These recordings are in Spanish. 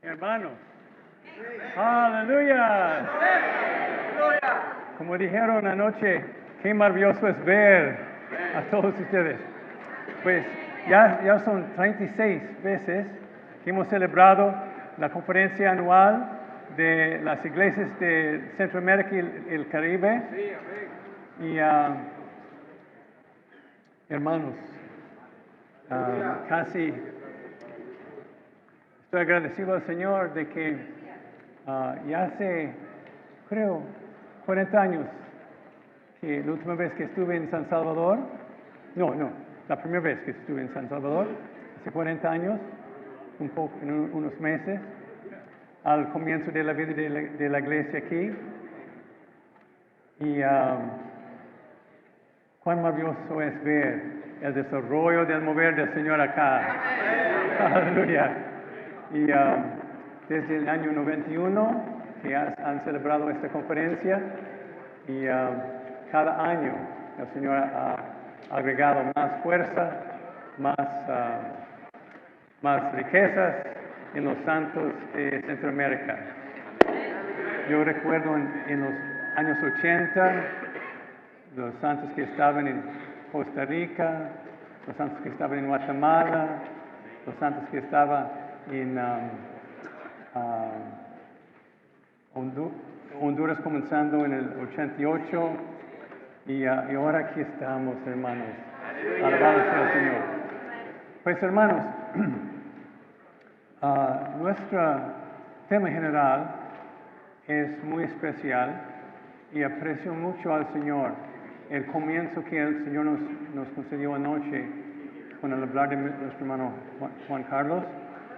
Hermanos. Aleluya. Como dijeron anoche, qué maravilloso es ver a todos ustedes. Pues ya son 36 veces que hemos celebrado la conferencia anual de las iglesias de Centroamérica y el Caribe. Y hermanos, casi estoy agradecido al Señor de que ya hace, creo, 40 años que la última vez que estuve en San Salvador, la primera vez que estuve en San Salvador, hace 40 años, en unos meses, al comienzo de la vida de la iglesia aquí. Y cuán maravilloso es ver el desarrollo del mover del Señor acá. Aleluya. Y desde el año 91 que han celebrado esta conferencia y cada año el Señor ha agregado más fuerza, más riquezas en los santos de Centroamérica. Yo recuerdo en los años 80 los santos que estaban en Costa Rica, los santos que estaban en Guatemala, los santos que estaban en Honduras comenzando en el 88 y ahora aquí estamos, hermanos. Alabado sea el Señor. Pues hermanos, nuestro tema general es muy especial y aprecio mucho al Señor el comienzo que el Señor nos concedió anoche con el hablar de nuestro hermano Juan Carlos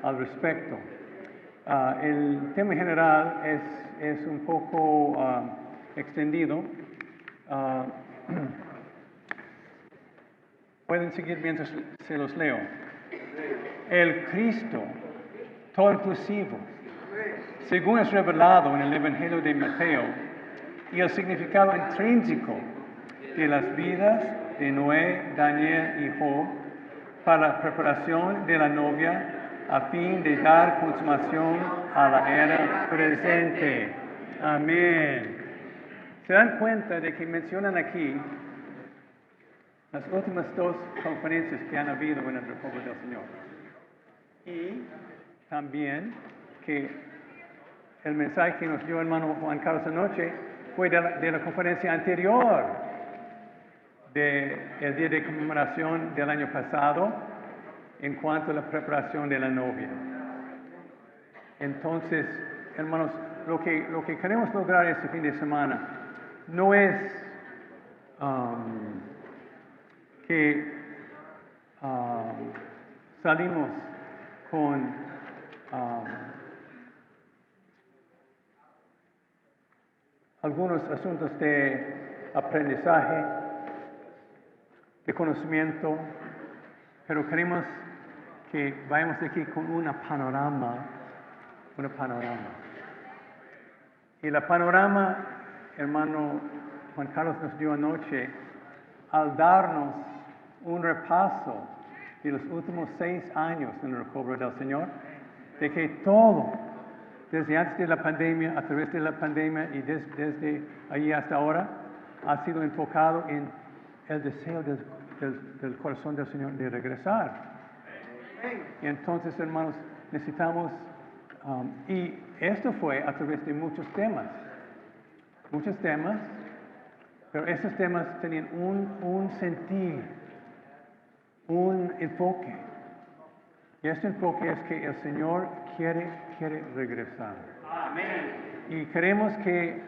al respecto. El tema general es un poco extendido. Pueden seguir mientras se los leo. El Cristo todo inclusivo, según es revelado en el Evangelio de Mateo, y el significado intrínseco de las vidas de Noé, Daniel y Job para la preparación de la novia a fin de dar consumación a la era presente. Amén. ¿Se dan cuenta de que mencionan aquí las últimas dos conferencias que han habido en el pueblo del Señor? Y también que el mensaje que nos dio el hermano Juan Carlos anoche fue de la conferencia anterior del día de conmemoración del año pasado en cuanto a la preparación de la novia. Entonces, hermanos, lo que queremos lograr este fin de semana no es que salimos con algunos asuntos de aprendizaje, de conocimiento, pero queremos que vayamos de aquí con una panorama. Y la panorama, hermano Juan Carlos nos dio anoche, al darnos un repaso de los últimos 6 años en el recobro del Señor, de que todo, desde antes de la pandemia, a través de la pandemia y desde allí hasta ahora, ha sido enfocado en el deseo del corazón del Señor de regresar. Y entonces, hermanos, necesitamos, y esto fue a través de muchos temas, pero esos temas tenían un sentir, un enfoque. Y este enfoque es que el Señor quiere regresar. Amén. Y queremos que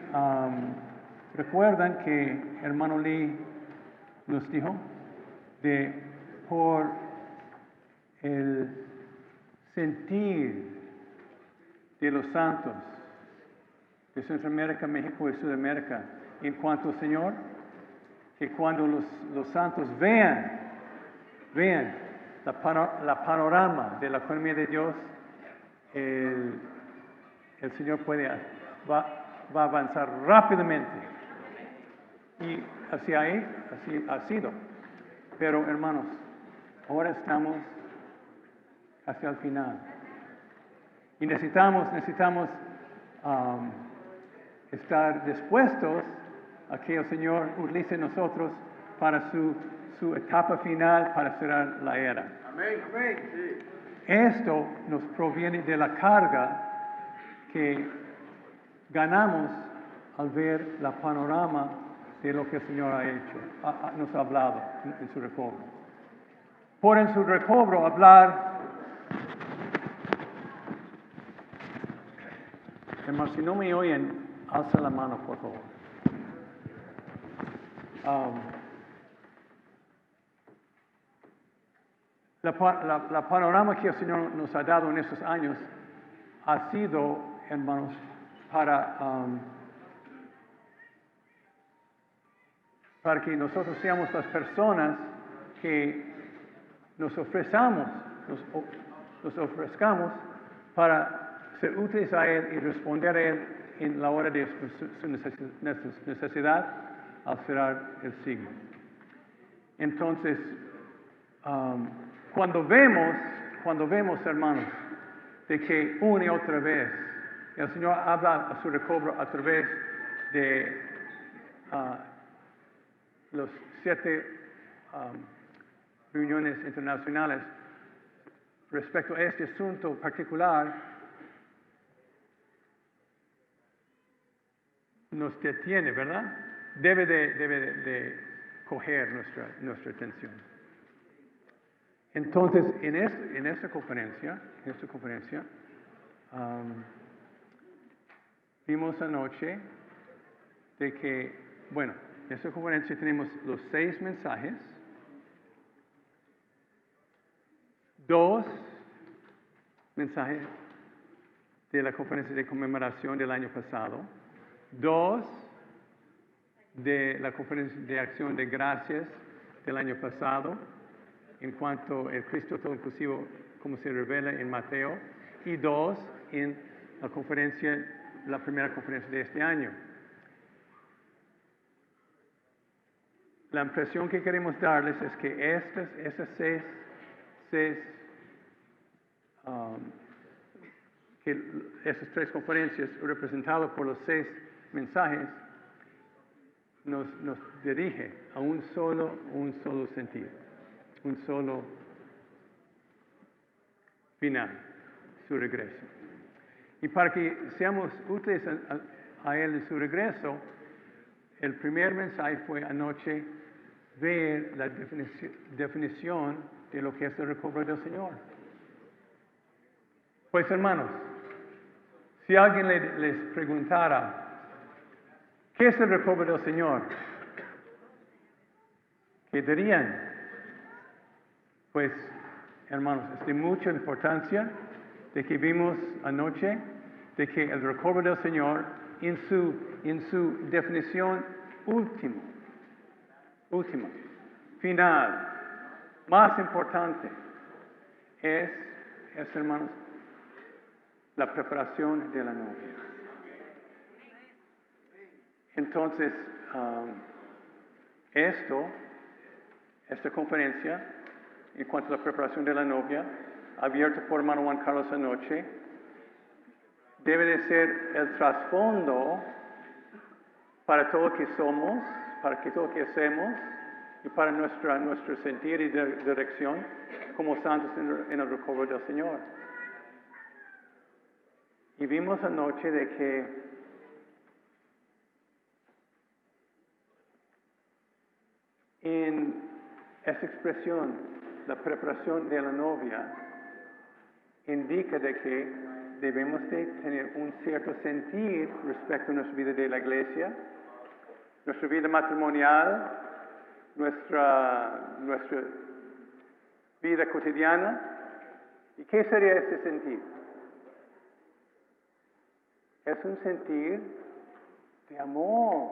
recuerdan que hermano Lee nos dijo por el sentir de los santos de Centroamérica, México y Sudamérica en cuanto al Señor, que cuando los santos vean la panorama de la economía de Dios, el Señor va a avanzar rápidamente. Y así ha sido. Pero hermanos, ahora estamos hacia el final. Y necesitamos estar dispuestos a que el Señor utilice nosotros para su etapa final, para cerrar la era. Amén. Amén. Sí. Esto nos proviene de la carga que ganamos al ver la panorama de lo que el Señor ha hecho, nos ha hablado en su recobro. Por en su recobro hablar, hermanos, si no me oyen, alza la mano, por favor. La panorama que el Señor nos ha dado en estos años ha sido, hermanos, para que nosotros seamos las personas que nos ofrezcamos para ser útiles a Él y responder a Él en la hora de su necesidad al cerrar el siglo. Entonces, cuando vemos, hermanos, de que una y otra vez el Señor habla a su recobro a través de los 7 reuniones internacionales respecto a este asunto particular, nos detiene, ¿verdad? Debe de coger nuestra atención. Entonces, en esta conferencia, vimos anoche de que, bueno, en esta conferencia tenemos los 6 mensajes, 2 mensajes de la conferencia de conmemoración del año pasado, 2 de la conferencia de acción de gracias del año pasado, en cuanto al Cristo todo inclusivo, como se revela en Mateo, y 2 en la primera conferencia de este año. La impresión que queremos darles es que esas seis esas 3 conferencias representadas por los 6 mensajes nos dirige a un solo sentido, un solo final, su regreso. Y para que seamos útiles a Él en su regreso, el primer mensaje fue anoche ver la definición de lo que es el recobro del Señor. Pues hermanos, si alguien les preguntara, ¿qué es el recobro del Señor? ¿Qué dirían? Pues, hermanos, es de mucha importancia de que vimos anoche de que el recobro del Señor en su definición última, final, más importante, es hermanos, la preparación de la novia. Entonces, esta conferencia, en cuanto a la preparación de la novia, abierta por hermano Juan Carlos anoche, debe de ser el trasfondo para todo lo que somos, para todo lo que hacemos y para nuestro sentir y dirección como santos en el recobro del Señor. Y vimos anoche de que en esa expresión, la preparación de la novia, indica de que debemos de tener un cierto sentir respecto a nuestra vida de la iglesia, nuestra vida matrimonial, nuestra vida cotidiana. ¿Y qué sería ese sentir? Es un sentir de amor,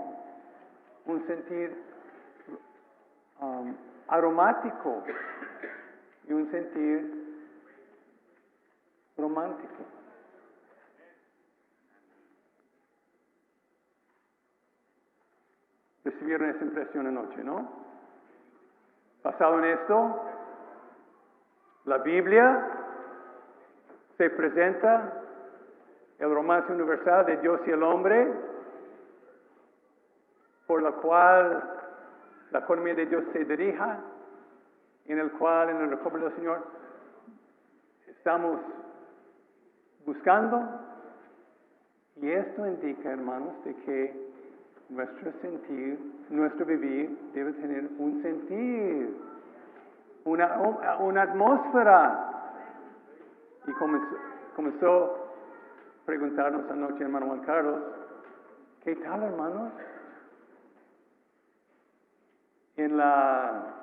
un sentir aromático y un sentir romántico. Recibieron esa impresión anoche, ¿no? Basado en esto, la Biblia se presenta el romance universal de Dios y el hombre, por la cual la economía de Dios se dirija, en el cual en el recuerdo del Señor estamos buscando. Y esto indica, hermanos, de que nuestro sentir, nuestro vivir debe tener un sentir, una atmósfera. Y comenzó a preguntarnos anoche, hermano Juan Carlos, ¿qué tal, hermanos? En la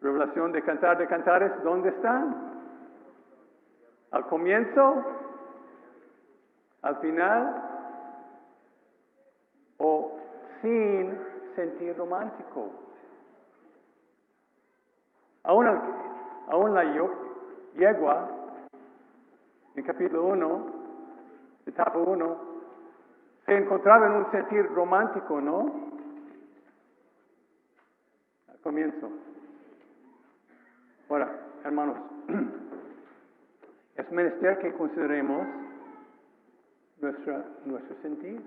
revelación de Cantar de Cantares, ¿dónde están? ¿Al comienzo? ¿Al final? ¿O sin sentir romántico? Aún la yegua, en capítulo 1, etapa 1, se encontraba en un sentir romántico, ¿no? Al comienzo. Ahora, hermanos, es menester que consideremos nuestro sentir.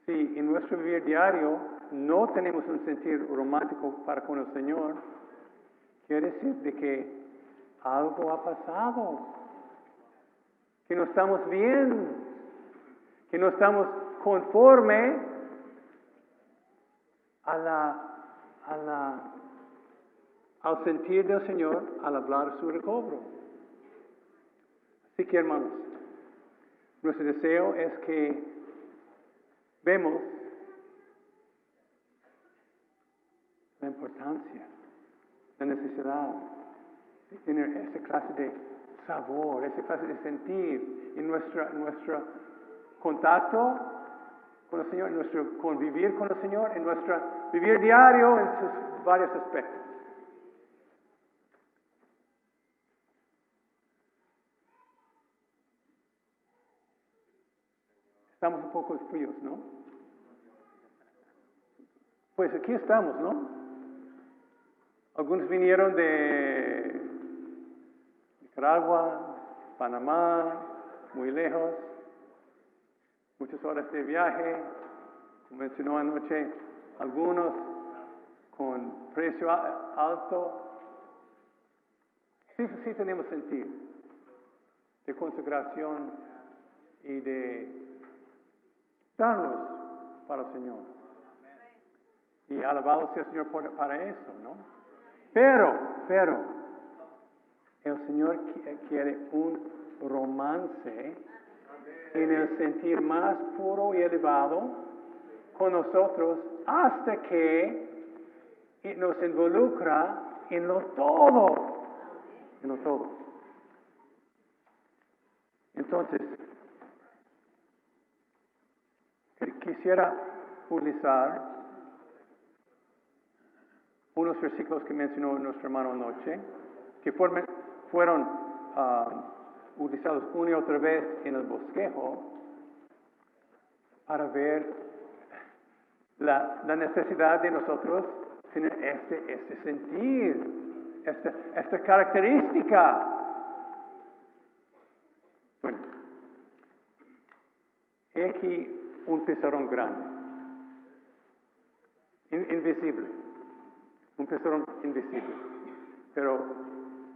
Si en nuestro vivir diario no tenemos un sentir romántico para con el Señor, quiere decir de que algo ha pasado, que no estamos bien, que no estamos conforme al sentir del Señor al hablar su recobro. Así que, hermanos, nuestro deseo es que vemos la importancia, la necesidad de tener esa clase de sabor, esa clase de sentir en nuestro contacto con el Señor, en nuestro convivir con el Señor, en nuestro vivir diario en sus varios aspectos. Estamos un poco fríos, ¿no? Pues aquí estamos, ¿no? Algunos vinieron de Nicaragua, Panamá, muy lejos, muchas horas de viaje, como mencionó anoche, algunos con precio alto. Sí tenemos sentido de consagración y de darnos para el Señor. Y alabado sea el Señor para eso, ¿no? Pero, el Señor quiere un romance en el sentir más puro y elevado con nosotros hasta que nos involucra en lo todo. En lo todo. Entonces, quisiera utilizar unos versículos que mencionó nuestro hermano anoche, que fueron utilizados una y otra vez en el bosquejo para ver la necesidad de nosotros tener este sentir, esta característica. Bueno, he aquí un pizarrón grande, invisible, un pizarrón invisible, pero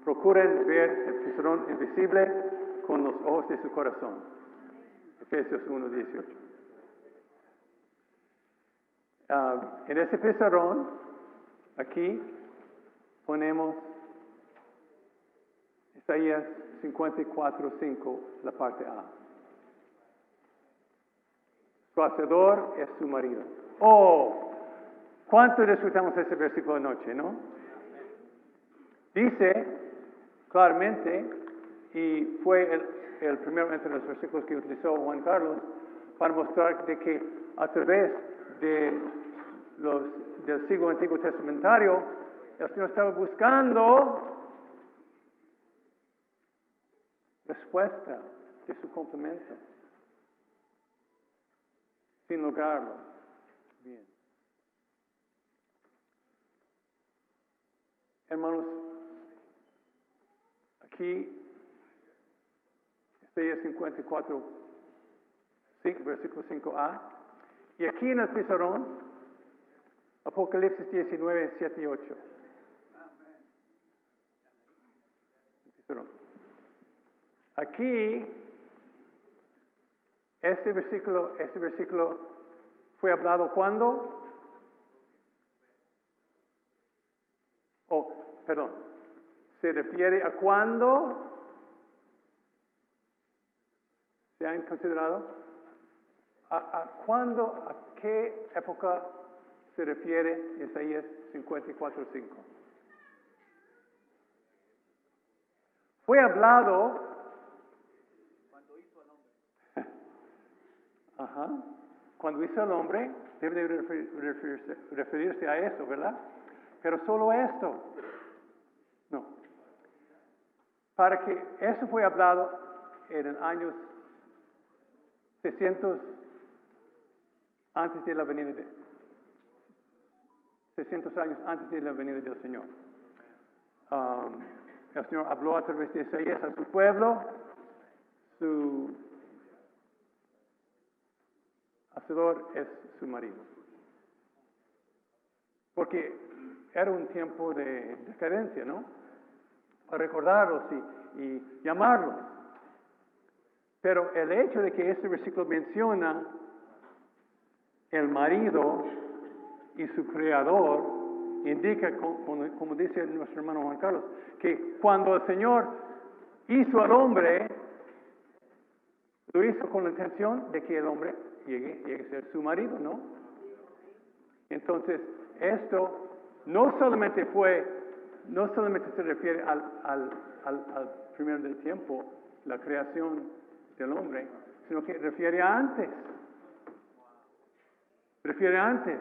procuren ver el pizarrón invisible con los ojos de su corazón. Efesios 1:18. En ese pizarrón, aquí ponemos Isaías 54:5, la parte A. Su hacedor es su marido. Oh, cuánto disfrutamos ese versículo anoche, ¿no? Dice claramente, y fue el primero entre los versículos que utilizó Juan Carlos para mostrar de que a través del siglo antiguo testamentario, el Señor estaba buscando respuesta de su complemento, sin lograrlo. Bien. Hermanos, aquí Isaías 54, versículo 5a. Y aquí en el pizarrón, Apocalipsis 19, 7 y 8. Aquí, este versículo fue hablado ¿cuándo? Perdón. Se refiere a cuándo se han considerado. ¿A qué época se refiere Isaías 54:5? Fue hablado cuando hizo el hombre. Ajá. Cuando hizo el hombre, debe de referirse a eso, ¿verdad? Pero solo esto. No. Para que eso fue hablado en el año 600 antes de la venida de 600 años antes de la venida del Señor. El Señor habló a través de Isaías a su pueblo, su hacedor es su marido. Porque era un tiempo de decadencia, ¿no? Para recordarlos y llamarlos. Pero el hecho de que este versículo menciona el marido y su creador, indica, como dice nuestro hermano Juan Carlos, que cuando el Señor hizo al hombre, lo hizo con la intención de que el hombre llegue a ser su marido, ¿no? Entonces, esto no solamente se refiere al primero del tiempo, la creación del hombre, sino que refiere a antes. Refiere a antes.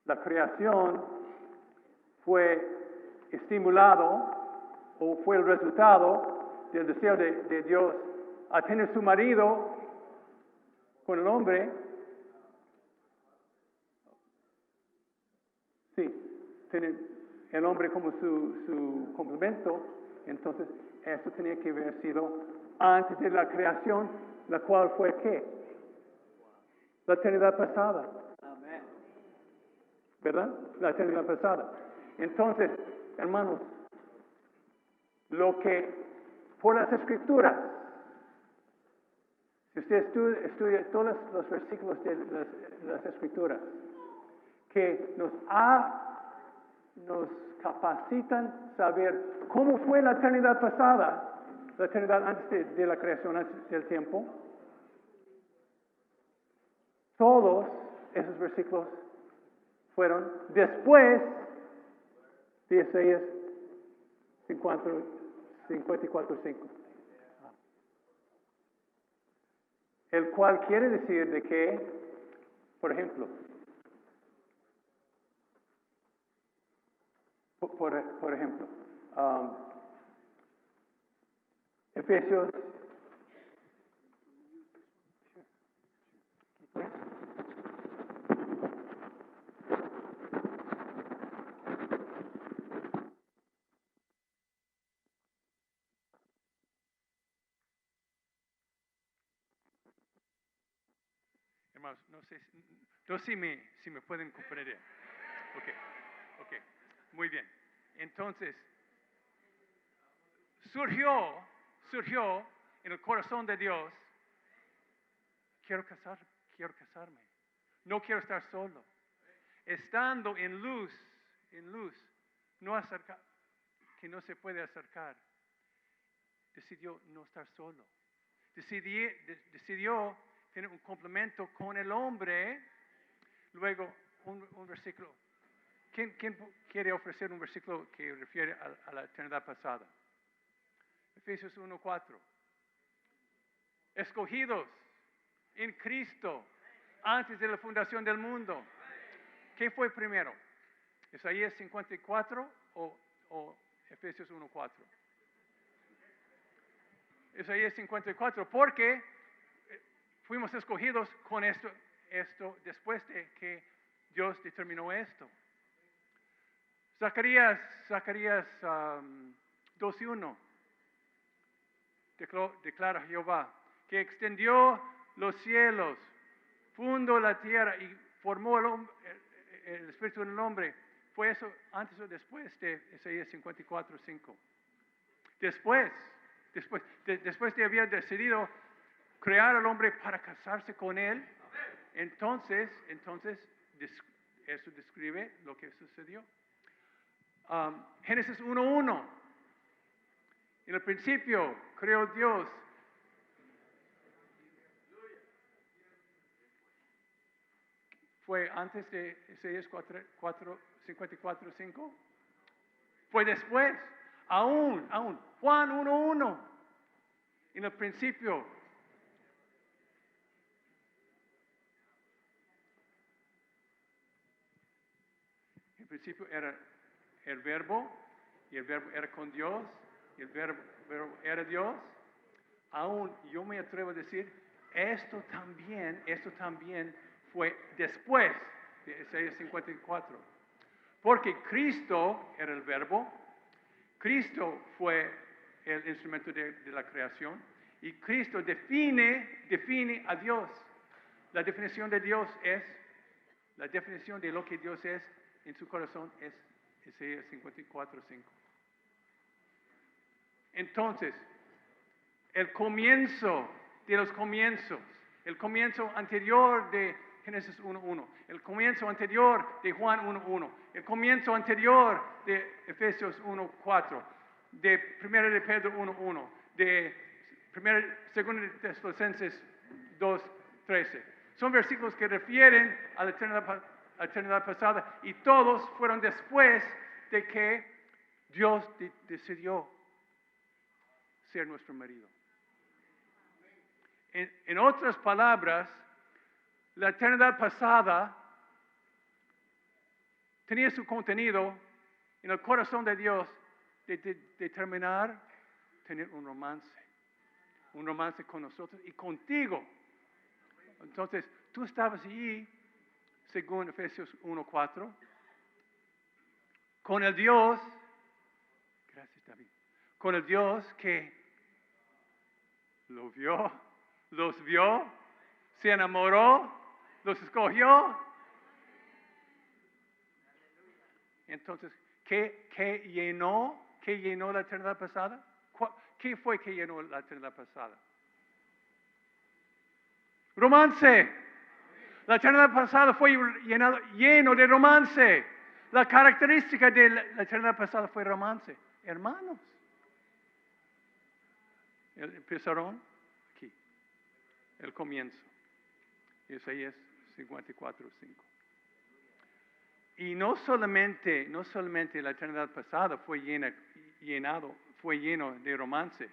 La creación fue estimulado o fue el resultado del deseo de Dios a tener su marido con el hombre, tener el hombre como su complemento, entonces eso tenía que haber sido antes de la creación, la cual fue ¿qué? La eternidad pasada. Amén. ¿Verdad? La eternidad pasada. Entonces, hermanos, lo que por las Escrituras, si usted estudia todos los versículos de las Escrituras, que nos capacitan saber cómo fue la eternidad pasada, la eternidad antes de la creación, antes del tiempo. Todos esos versículos fueron después de Isaías 54:5. El cual quiere decir de que, por ejemplo, Efesios hermanos, no sé si me pueden comprender. Ok, muy bien. Entonces, surgió en el corazón de Dios, quiero casarme. No quiero estar solo. Estando en luz, que no se puede acercar, decidió no estar solo. Decidió tener un complemento con el hombre. Luego, un versículo. ¿Quién quiere ofrecer un versículo que refiere a la eternidad pasada? Efesios 1:4. Escogidos en Cristo antes de la fundación del mundo. ¿Qué fue primero? ¿Isaías 54 o Efesios 1:4? Isaías 54, porque fuimos escogidos con esto después de que Dios determinó esto. Zacarías 2:1 declara Jehová que extendió los cielos, fundó la tierra y formó el espíritu del hombre. ¿Fue eso antes o después de Isaías 54:5? Después de haber decidido crear al hombre para casarse con él, entonces eso describe lo que sucedió. Génesis 1:1. En el principio creó Dios. ¿Fue antes de Isaías 54:5? Fue después. Aún. Juan 1:1. En el principio. En el principio era el verbo, y el verbo era con Dios, y el verbo era Dios. Aún yo me atrevo a decir, esto también fue después de Isaías 54. Porque Cristo era el verbo, Cristo fue el instrumento de la creación, y Cristo define a Dios. La definición de lo que Dios es en su corazón es Isaías 54:5. Entonces, el comienzo de los comienzos, el comienzo anterior de Génesis 1:1, el comienzo anterior de Juan 1:1, el comienzo anterior de Efesios 1:4, de 1 de Pedro 1:1, de 2 de Tesalonicenses 2:13. Son versículos que refieren a la eternidad pasada, y todos fueron después de que Dios decidió ser nuestro marido. En otras palabras, la eternidad pasada tenía su contenido en el corazón de Dios de determinar tener un romance con nosotros y contigo. Entonces, tú estabas allí, según Efesios 1:4, con el Dios, gracias David, con el Dios que los vio, se enamoró, los escogió. Entonces, ¿qué llenó la eternidad pasada? ¿Qué fue que llenó la eternidad pasada? Romance. La eternidad pasada fue lleno de romance. La característica de la eternidad pasada fue romance. Hermanos. Empezaron aquí. El comienzo. Isaías 54:5. Y no solamente la eternidad pasada fue lleno de romance,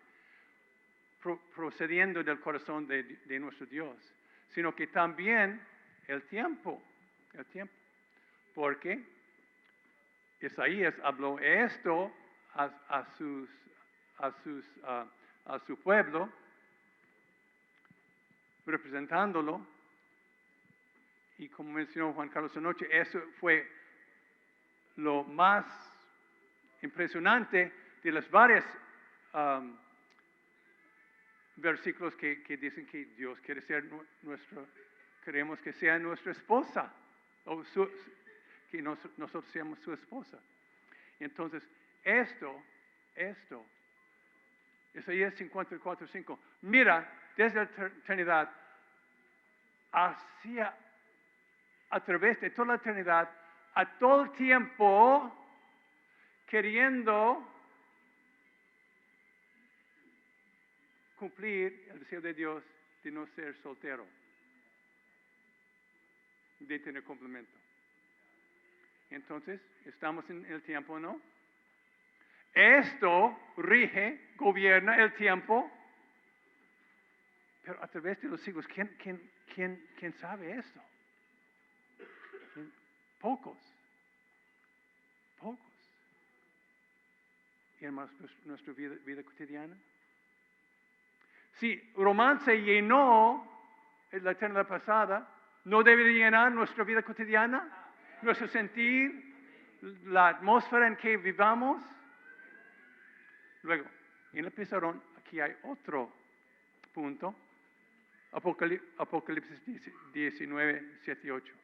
procediendo del corazón de nuestro Dios, sino que también el tiempo. Porque Isaías habló esto a su pueblo, representándolo. Y como mencionó Juan Carlos anoche, eso fue lo más impresionante de las varias versículos que dicen que Dios quiere ser queremos que sea nuestra esposa, o que nosotros seamos su esposa. Entonces, esto, Isaías 54:5, mira, desde la eternidad, a través de toda la eternidad, a todo el tiempo, queriendo cumplir el deseo de Dios de no ser soltero, de tener complemento. Entonces, estamos en el tiempo, ¿no? Esto rige, gobierna el tiempo, pero a través de los siglos, ¿quién sabe esto? Pocos. Y hermanos, nuestra vida cotidiana. Si romance llenó la eternidad pasada, ¿no debe llenar nuestra vida cotidiana? Nuestro sentir, la atmósfera en que vivamos. Luego, en el pizarrón, aquí hay otro punto. Apocalipsis 19, 7 y 8.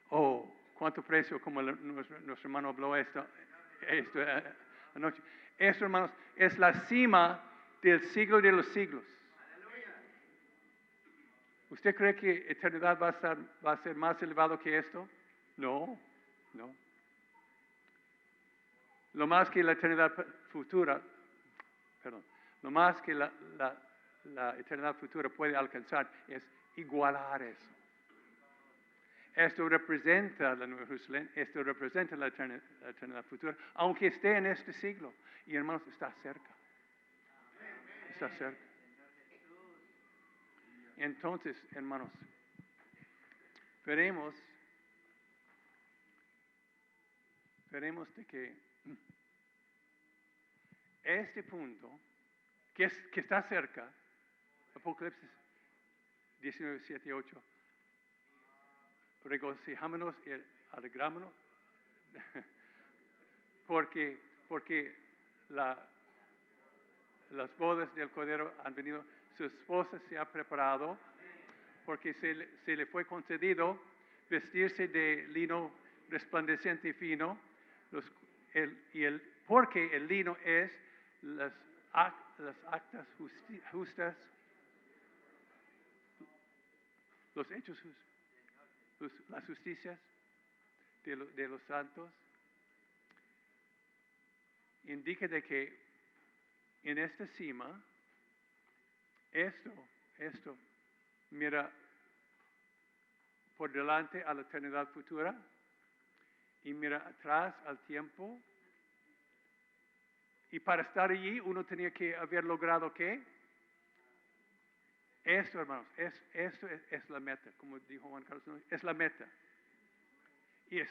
Oh, cuánto precio, como nuestro hermano habló esto anoche. Esto, hermanos, es la cima del siglo de los siglos. ¿Usted cree que eternidad va a ser más elevado que esto? No, no. Lo más que la eternidad futura, lo más que la eternidad futura puede alcanzar es igualar eso. Esto representa la Nueva Jerusalén, esto representa la eternidad futura, aunque esté en este siglo. Y hermanos, está cerca. Está cerca. Entonces, hermanos, veremos de que este punto, que está cerca, Apocalipsis 19, 7 y 8, regocijámonos y alegrámonos, porque las bodas del Cordero han venido, su esposa se ha preparado, porque se le fue concedido vestirse de lino resplandeciente y fino, porque el lino es las actas justas, los hechos justos, las justicias de los santos. Indica de que en esta cima, esto, mira por delante a la eternidad futura y mira atrás al tiempo. Y para estar allí uno tenía que haber logrado ¿qué? Esto, hermanos, esto es la meta, como dijo Juan Carlos, es la meta. Y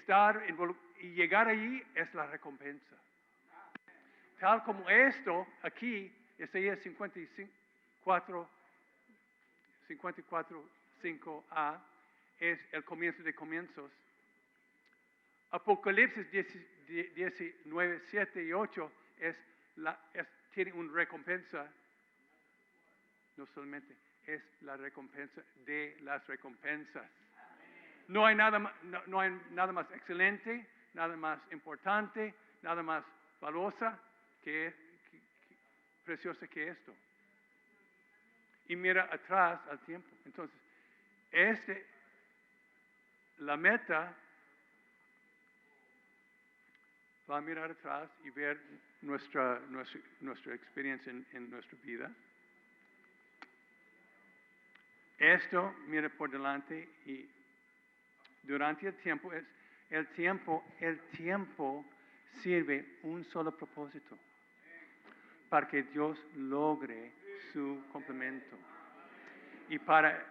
llegar allí es la recompensa. Tal como esto aquí, Isaías 54:5a, es el comienzo de comienzos. Apocalipsis 19, 7 y 8 tiene una recompensa, no solamente, es la recompensa de las recompensas. No hay nada más excelente, nada más importante, nada más valiosa, preciosa que esto. Y mira atrás al tiempo. Entonces, la meta va a mirar atrás y ver nuestra experiencia en nuestra vida. Esto mira por delante y durante el tiempo el tiempo sirve un solo propósito, para que Dios logre su complemento. Y para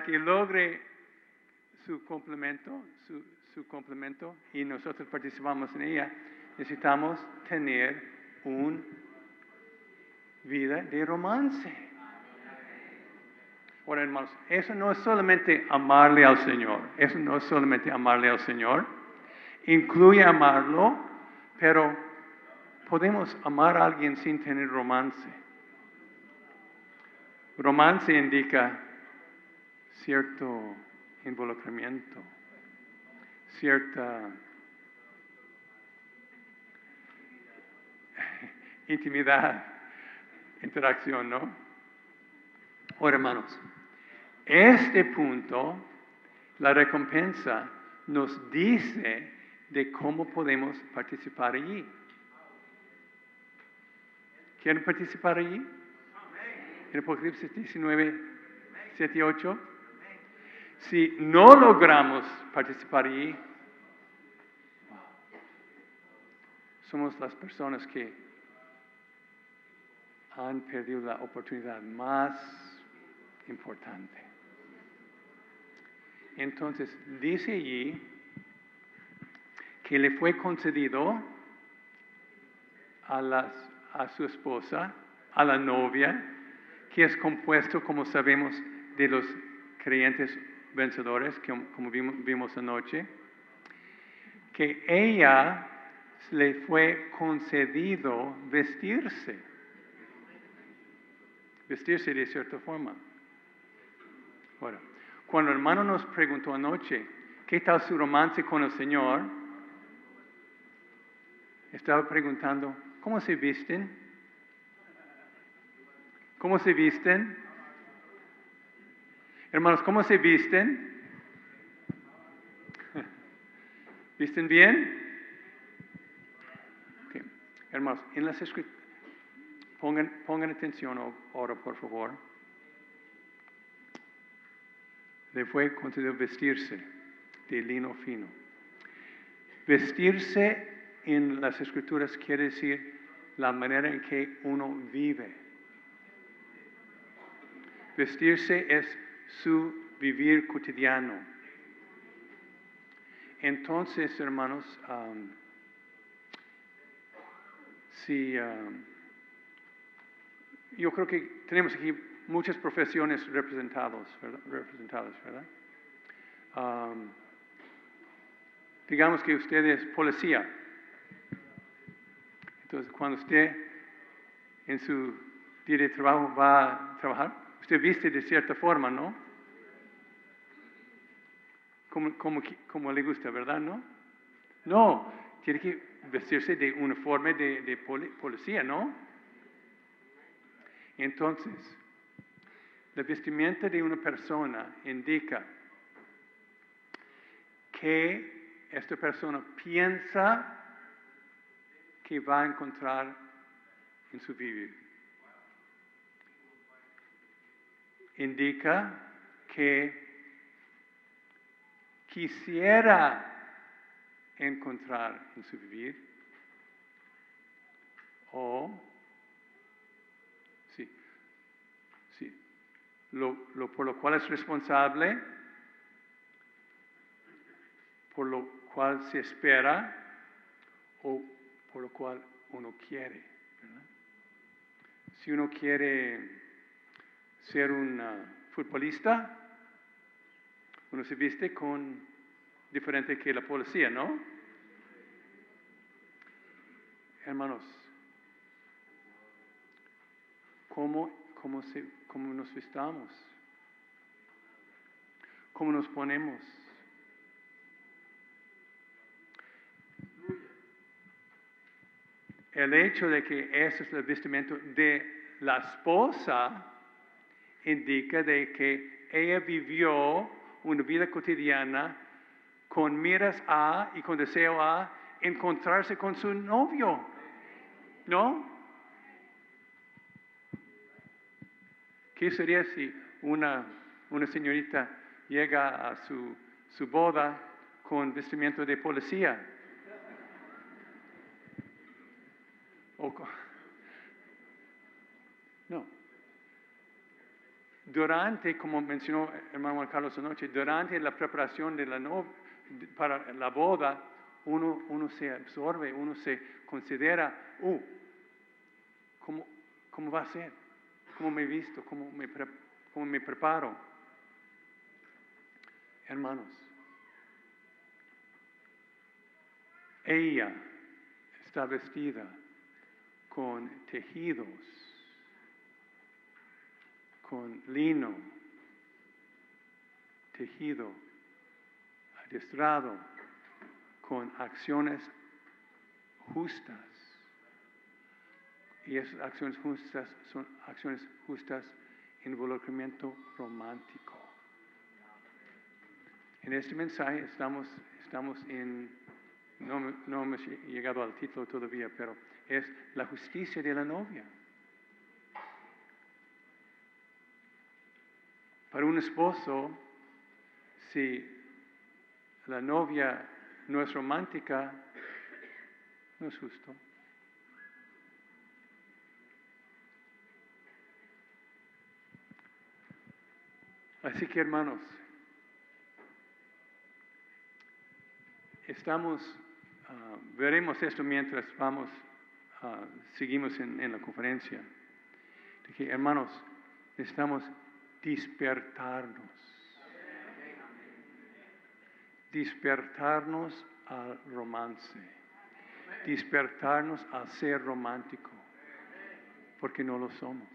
que logre su complemento y nosotros participamos en ella, necesitamos tener una vida de romance. Ahora, hermanos, eso no es solamente amarle al Señor. Eso no es solamente amarle al Señor. Incluye amarlo, pero podemos amar a alguien sin tener romance. Romance indica cierto involucramiento, cierta intimidad, interacción, ¿no? Ahora, hermanos, este punto, la recompensa, nos dice de cómo podemos participar allí. ¿Quieren participar allí? En Apocalipsis 19, 7 y 8. Si no logramos participar allí, somos las personas que han perdido la oportunidad más importante. Entonces, dice allí que le fue concedido a su esposa, a la novia, que es compuesto, como sabemos, de los creyentes vencedores, como vimos anoche, que ella le fue concedido vestirse de cierta forma. Ahora, cuando el hermano nos preguntó anoche, ¿qué tal su romance con el Señor? Estaba preguntando, ¿cómo se visten? ¿Cómo se visten? Hermanos, ¿cómo se visten? ¿Visten bien? Okay. Hermanos, en las escrituras, pongan atención ahora, por favor. Le fue concedido vestirse de lino fino. Vestirse en las escrituras quiere decir la manera en que uno vive. Vestirse es su vivir cotidiano. Entonces, hermanos, yo creo que tenemos aquí muchas profesiones representadas, ¿verdad? Digamos que usted es policía. Entonces, cuando usted en su día de trabajo va a trabajar, usted viste de cierta forma, ¿no? Como le gusta, ¿verdad? No, tiene que vestirse de uniforme de policía, ¿no? Entonces, la vestimenta de una persona indica que esta persona piensa que va a encontrar en su vivir. Indica que quisiera encontrar en su vivir o por lo cual es responsable, por lo cual se espera o por lo cual uno quiere, ¿verdad? Si uno quiere ser un futbolista, uno se viste diferente que la policía, ¿no? Hermanos, ¿cómo nos vistamos? ¿Cómo nos ponemos? El hecho de que ese es el vestimento de la esposa indica de que ella vivió una vida cotidiana con miras a y con deseo a encontrarse con su novio, ¿no? ¿Qué sería si una señorita llega a su boda con vestimento de policía? No. Durante, como mencionó el hermano Juan Carlos anoche, durante la preparación para la boda, uno se absorbe, uno se considera, ¿cómo va a ser? ¿Cómo me he visto? ¿Cómo me preparo? Hermanos, ella está vestida con tejidos, con lino, tejido, adiestrado, con acciones justas. Y esas acciones justas son acciones justas en involucramiento romántico. En este mensaje estamos en, no hemos llegado al título todavía, pero es la justicia de la novia. Para un esposo, si la novia no es romántica, no es justo. Así que, hermanos, veremos esto mientras seguimos en la conferencia. De que, hermanos, necesitamos despertarnos. despertarnos al romance, despertarnos al ser romántico, porque no lo somos.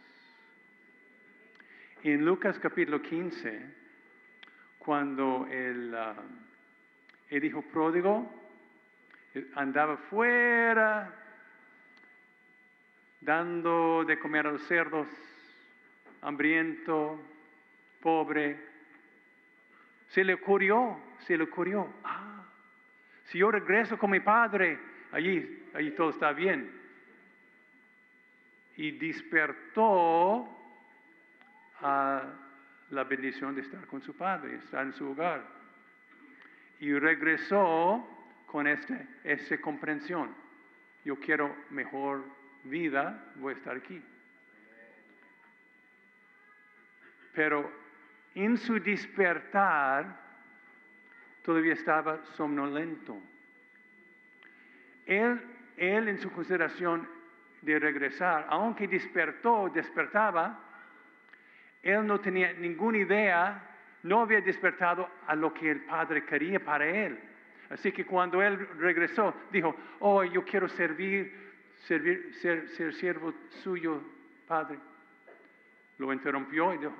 En Lucas capítulo 15, cuando el hijo pródigo andaba fuera, dando de comer a los cerdos, hambriento, pobre, se le ocurrió, si yo regreso con mi padre, allí todo está bien. Y despertó a la bendición de estar con su padre, estar en su hogar. Y regresó con esta comprensión. Yo quiero mejor vida, voy a estar aquí. Pero en su despertar todavía estaba somnolento. Él en su consideración de regresar, aunque despertaba, él no tenía ninguna idea, no había despertado a lo que el Padre quería para él. Así que cuando él regresó, dijo, oh, yo quiero ser siervo suyo, Padre. Lo interrumpió y dijo,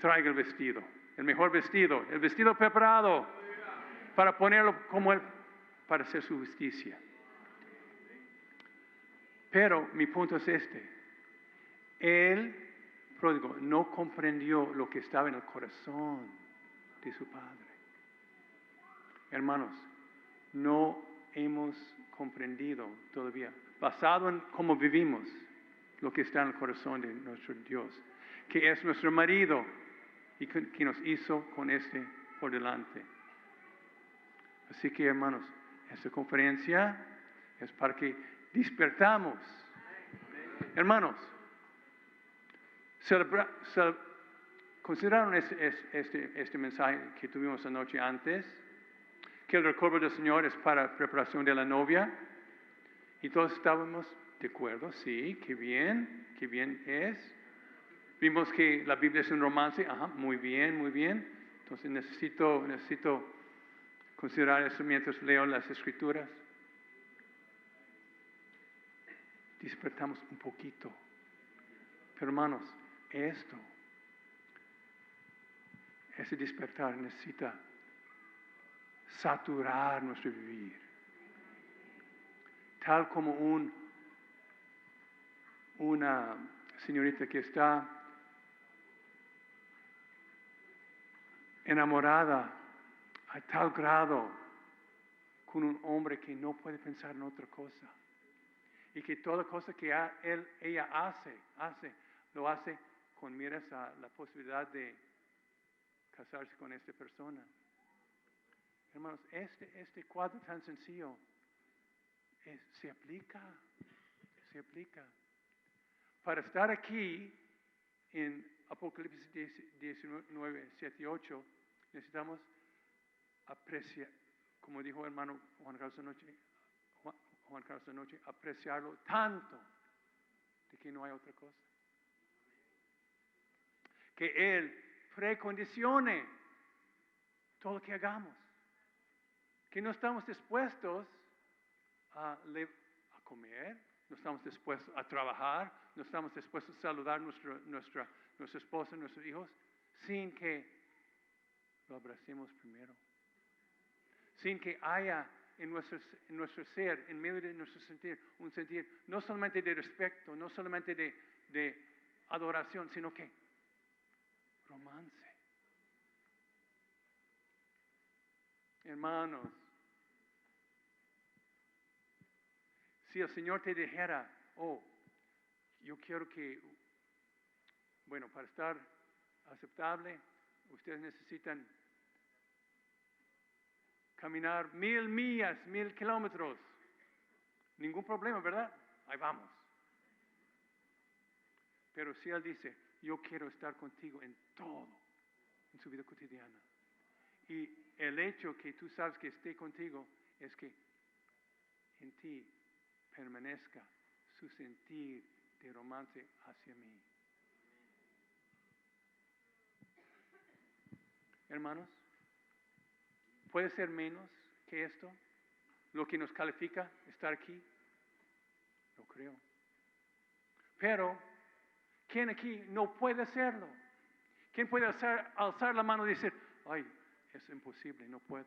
traiga el vestido, el mejor vestido, el vestido preparado para ponerlo como él, para hacer su justicia. Pero mi punto es este. El pródigo no comprendió lo que estaba en el corazón de su padre. Hermanos, no hemos comprendido todavía, basado en cómo vivimos, lo que está en el corazón de nuestro Dios, que es nuestro marido y que nos hizo con por delante. Así que, hermanos, esta conferencia es para que despertamos. Hermanos, consideraron este mensaje que tuvimos anoche antes, que el recuerdo del Señor es para preparación de la novia, y todos estábamos de acuerdo, sí, qué bien es. Vimos que la Biblia es un romance, muy bien. Entonces necesito considerar eso mientras leo las Escrituras. Despertamos un poquito. Pero hermanos, ese despertar necesita saturar nuestro vivir. Tal como una señorita que está enamorada a tal grado con un hombre que no puede pensar en otra cosa. Y que toda cosa que ella hace, lo hace con miras a la posibilidad de casarse con esta persona. Hermanos, este cuadro tan sencillo se aplica. Para estar aquí en Apocalipsis 19, 7 y 8, necesitamos apreciar, como dijo el hermano Juan Carlos anoche, apreciarlo tanto de que no hay otra cosa. Que Él precondicione todo lo que hagamos. Que no estamos dispuestos a comer, no estamos dispuestos a trabajar, no estamos dispuestos a saludar a nuestra esposa, nuestros hijos, sin que lo abracemos primero. Sin que haya en nuestro ser, en medio de nuestro sentir, un sentir no solamente de respeto, no solamente de adoración, sino que romance. Hermanos, si el Señor te dijera, yo quiero que, para estar aceptable, ustedes necesitan caminar 1000 millas, 1000 kilómetros. Ningún problema, ¿verdad? Ahí vamos. Pero si Él dice, yo quiero estar contigo en todo, en su vida cotidiana. Y el hecho que tú sabes que esté contigo es que en ti permanezca su sentir de romance hacia mí. hermanos? ¿Puede ser menos que esto? ¿Lo que nos califica estar aquí? No creo. Pero, ¿quién aquí no puede hacerlo? ¿Quién puede alzar la mano y decir, ay, es imposible, no puedo?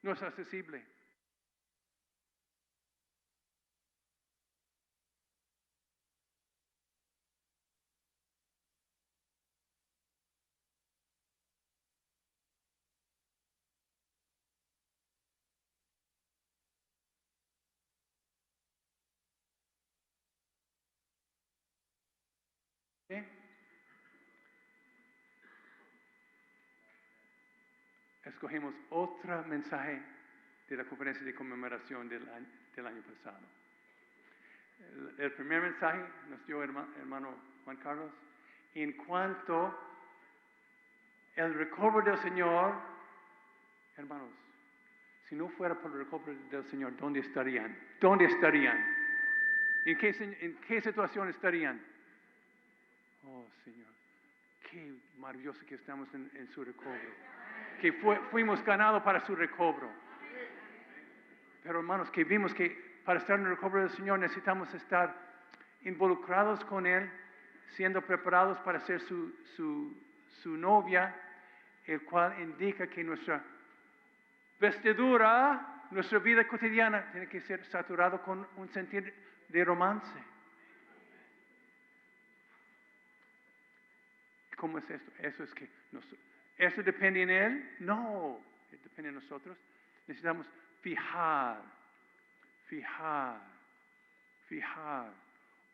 No es accesible. ¿Eh? Escogimos otro mensaje de la conferencia de conmemoración del año pasado. El primer mensaje nos dio hermano Juan Carlos en cuanto el recobro del Señor, hermanos, si no fuera por el recobro del Señor, ¿dónde estarían? ¿Dónde estarían? ¿En qué situación estarían? Oh, Señor, qué maravilloso que estamos en su recobro. Que fuimos ganados para su recobro. Pero hermanos, que vimos que para estar en el recobro del Señor necesitamos estar involucrados con Él, siendo preparados para ser su novia, el cual indica que nuestra vestidura, nuestra vida cotidiana, tiene que ser saturado con un sentir de romance. ¿Cómo es esto? ¿Eso depende en Él? No, depende de nosotros. Necesitamos fijar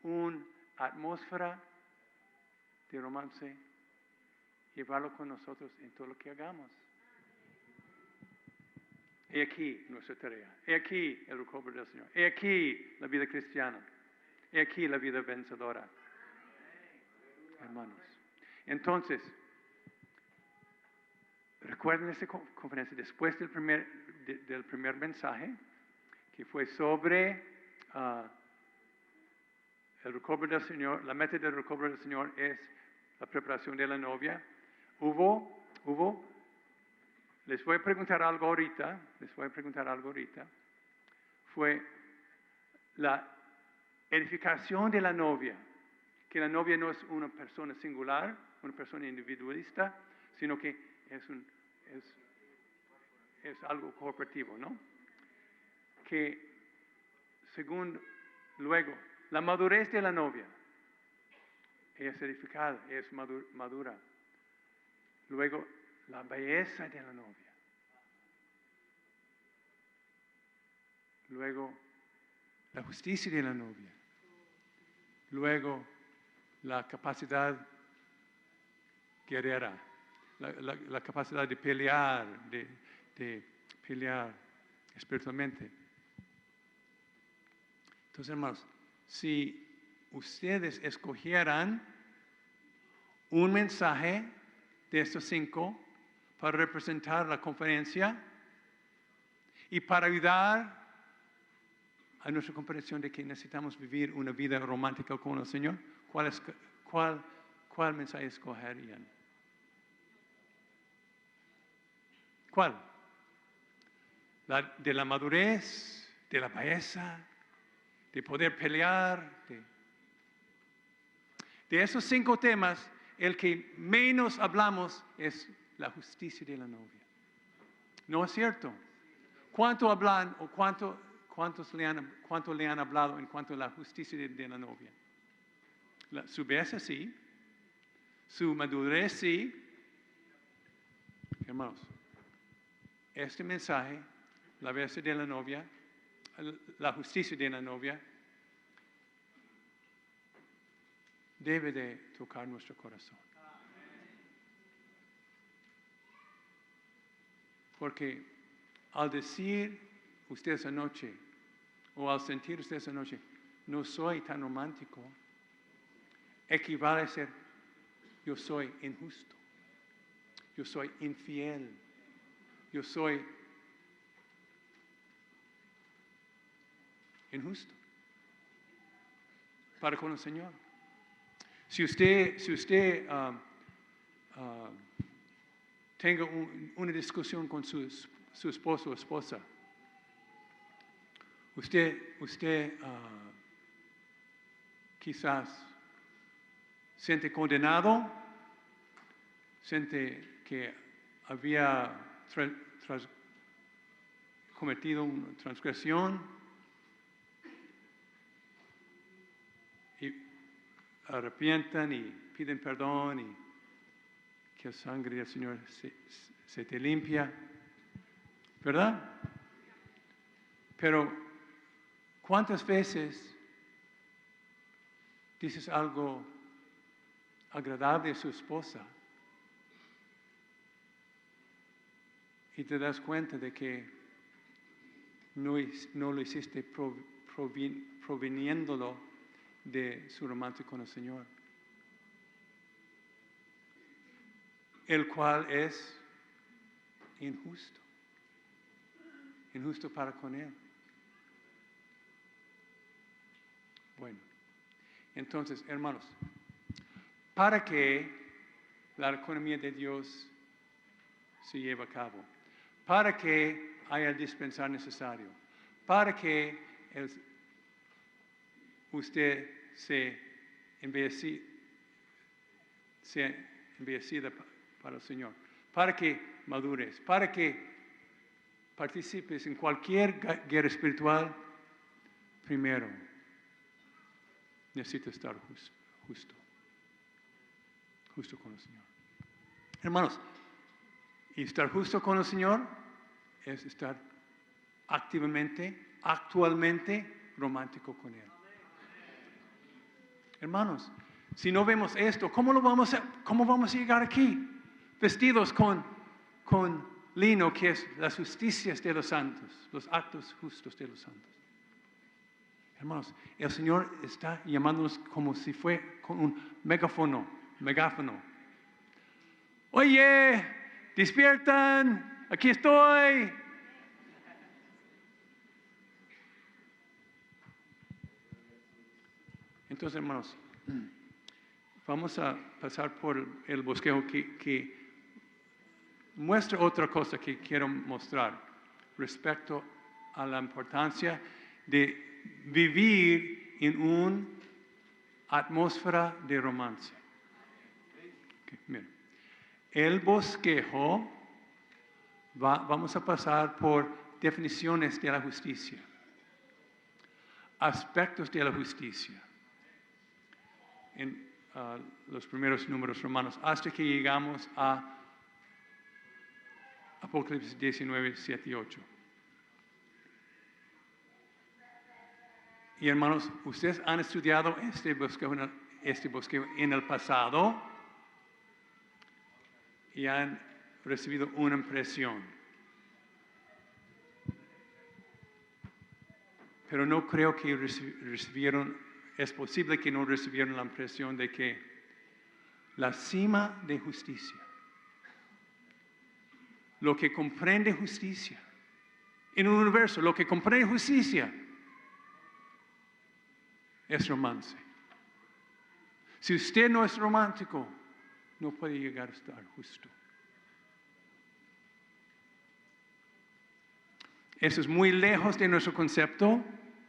una atmósfera de romance, llevarlo con nosotros en todo lo que hagamos. He aquí nuestra tarea. He aquí el recobro del Señor. He aquí la vida cristiana. He aquí la vida vencedora. Hermanos. Entonces, recuerden esta conferencia después del primer mensaje, que fue sobre el recobro del Señor. La meta del recobro del Señor es la preparación de la novia. Les voy a preguntar algo ahorita. Fue la edificación de la novia. Que la novia no es una persona singular, una persona individualista, sino que es algo cooperativo, ¿no? Que luego, la madurez de la novia. Ella es edificada, es madura. Luego, la belleza de la novia. Luego, la justicia de la novia. Luego, la capacidad guerrera, la capacidad de pelear, de pelear espiritualmente. Entonces, hermanos, si ustedes escogieran un mensaje de estos 5 para representar la conferencia y para ayudar a nuestra comprensión de que necesitamos vivir una vida romántica con el Señor, ¿cuál mensaje escogerían? ¿Cuál? De la madurez, de la belleza, de poder pelear. De esos 5 temas, el que menos hablamos es la justicia de la novia. ¿No es cierto? ¿Cuánto hablan o cuánto le han hablado en cuanto a la justicia de la novia? Su belleza sí, su madurez sí. Hermanos, este mensaje, la belleza de la novia, la justicia de la novia, debe de tocar nuestro corazón. Porque al decir ustedes anoche, o al sentir ustedes anoche, no soy tan romántico, equivale a ser, yo soy injusto, yo soy infiel, yo soy injusto para con el Señor. Si usted tenga una discusión con su esposo o esposa. Usted quizás siente condenado, siente que había cometido una transgresión y arrepientan y piden perdón y que la sangre del Señor se te limpia, ¿verdad? Pero ¿cuántas veces dices algo agradable a su esposa y te das cuenta de que no lo hiciste proveniéndolo de su romance con el Señor, el cual es injusto para con Él? Bueno, entonces, hermanos, para que la economía de Dios se lleve a cabo, para que haya el dispensar necesario, para que usted sea embellecida para el Señor, para que madures, para que participes en cualquier guerra espiritual, primero necesita estar justo con el Señor. Hermanos, y estar justo con el Señor es estar actualmente romántico con Él. Hermanos, si no vemos esto, ¿cómo vamos a llegar aquí? Vestidos con lino, que es las justicias de los santos, los actos justos de los santos. Hermanos, el Señor está llamándonos como si fue con un megáfono. Oye, despiertan, aquí estoy. Entonces, hermanos, vamos a pasar por el bosquejo que muestra otra cosa que quiero mostrar respecto a la importancia de vivir en una atmósfera de romance. Okay, miren. El bosquejo, vamos a pasar por definiciones de la justicia, aspectos de la justicia, en los primeros números romanos, hasta que llegamos a Apocalipsis 19, 7 y 8. Y hermanos, ustedes han estudiado este bosquejo en el pasado y han recibido una impresión. Pero no creo que es posible que no recibieron la impresión de que la cima de justicia, lo que comprende justicia, en un universo, lo que comprende justicia, es romance. Si usted no es romántico, no puede llegar a estar justo. Eso es muy lejos de nuestro concepto,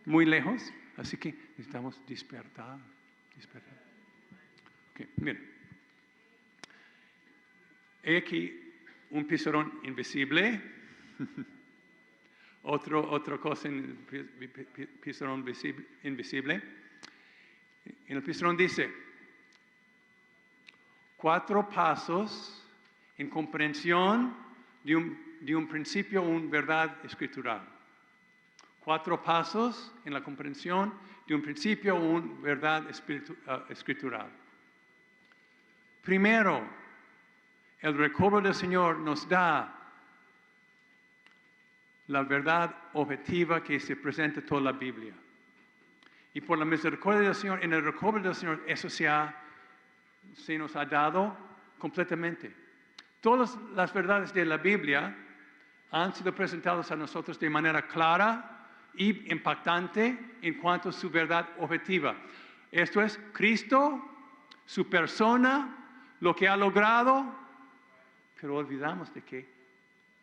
muy lejos, así que necesitamos despertar. Okay, miren. He aquí un pizarrón invisible. Otra cosa en el pizarrón invisible. En el pizarrón dice 4 pasos en comprensión de un principio o una verdad escritural. 4 pasos en la comprensión de un principio o una verdad escritural. Primero, el recobro del Señor nos da la verdad objetiva que se presenta en toda la Biblia. Y por la misericordia del Señor, en el recobro del Señor, eso se nos ha dado completamente. Todas las verdades de la Biblia han sido presentadas a nosotros de manera clara y impactante en cuanto a su verdad objetiva. Esto es Cristo, su persona, lo que ha logrado, pero olvidamos de que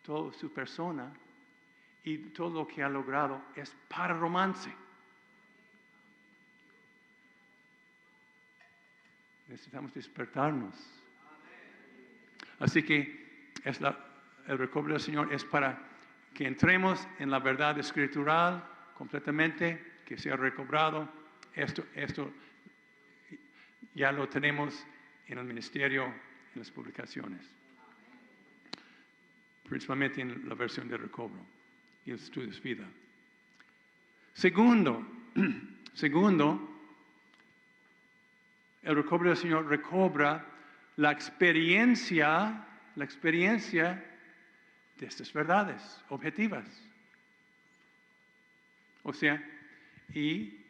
toda su persona y todo lo que ha logrado es para romance. Necesitamos despertarnos. Así que el recobro del Señor es para que entremos en la verdad escritural completamente, que sea recobrado. Esto ya lo tenemos en el ministerio, en las publicaciones, principalmente en la versión de recobro y el estudio de vida. Segundo, el recobro del Señor recobra la experiencia de estas verdades objetivas. O sea, y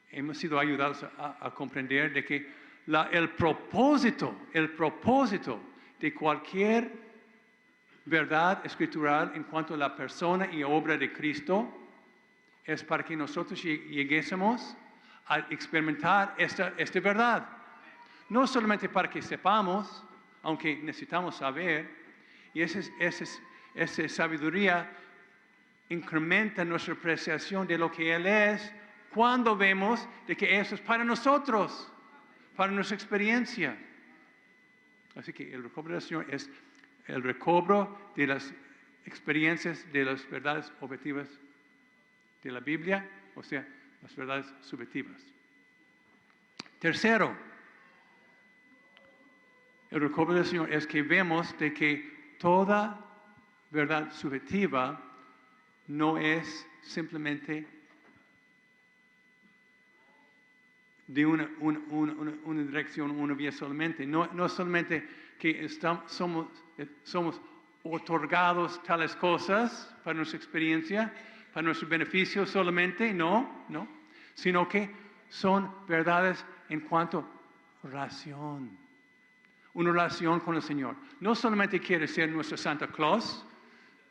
hemos sido ayudados a comprender de que el propósito de cualquier verdad escritural en cuanto a la persona y obra de Cristo es para que nosotros lleguésemos a experimentar esta verdad. No solamente para que sepamos, aunque necesitamos saber, y esa sabiduría incrementa nuestra apreciación de lo que Él es cuando vemos de que eso es para nosotros, para nuestra experiencia. Así que el recobro del Señor es el recobro de las experiencias, de las verdades objetivas de la Biblia, o sea, las verdades subjetivas. Tercero, el recobro del Señor es que vemos de que toda verdad subjetiva no es simplemente de una dirección, una vía solamente. No solamente que somos otorgados tales cosas para nuestra experiencia, para nuestro beneficio solamente, no, sino que son verdades en cuanto a relación. Una relación con el Señor. No solamente quiere ser nuestro Santa Claus,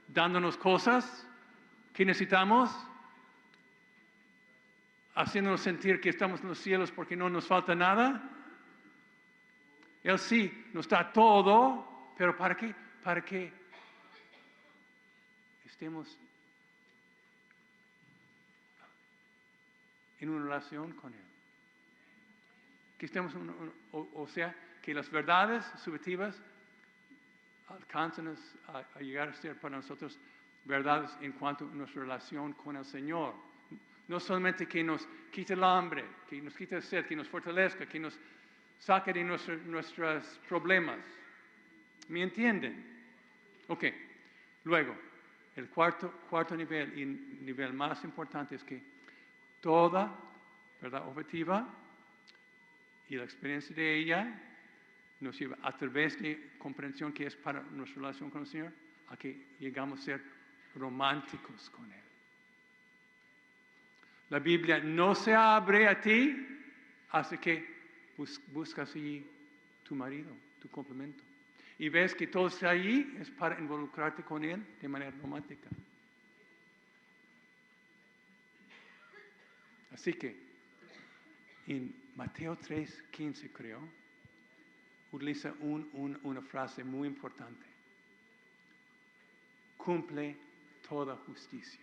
dándonos cosas que necesitamos, haciéndonos sentir que estamos en los cielos porque no nos falta nada. Él sí nos da todo, pero ¿para qué? Para que estemos en una relación con Él. Que estemos, o sea, que las verdades subjetivas alcancen a llegar a ser para nosotros verdades en cuanto a nuestra relación con el Señor. No solamente que nos quite el hambre, que nos quite el sed, que nos fortalezca, que nos saque de nuestros problemas. ¿Me entienden? Ok. Luego, el cuarto nivel y nivel más importante es que toda verdad objetiva y la experiencia de ella nos lleva a través de comprensión que es para nuestra relación con el Señor, a que llegamos a ser románticos con Él. La Biblia no se abre a ti hasta que buscas allí tu marido, tu complemento. Y ves que todo está allí, es para involucrarte con Él de manera romántica. Así que, en Mateo 3:15 creo, utiliza una frase muy importante. Cumple toda justicia.